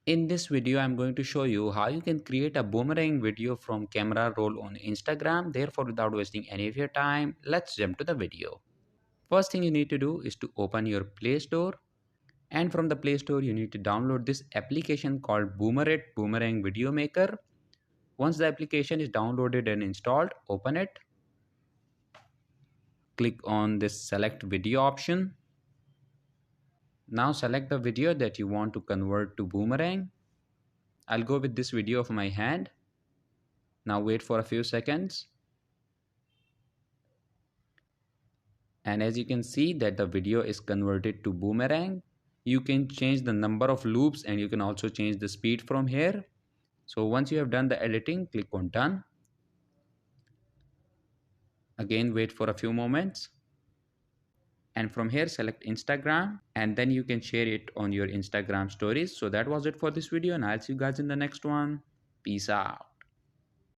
In this video, I'm going to show you how you can create a boomerang video from camera roll on Instagram. Therefore, without wasting any of your time, let's jump to the video. First thing you need to do is to open your Play Store, and from the Play Store, you need to download this application called Boomerang Video Maker. Once the application is downloaded and installed, open it. Click on this select video option. Now select the video that you want to convert to boomerang. I'll go with this video of my hand. Now wait for a few seconds. And as you can see that the video is converted to boomerang. You can change the number of loops and you can also change the speed from here. So once you have done the editing, click on done. Again, wait for a few moments. And from here select Instagram, and then you can share it on your Instagram stories. So that was it for this video, and I'll see you guys in the next one. Peace out.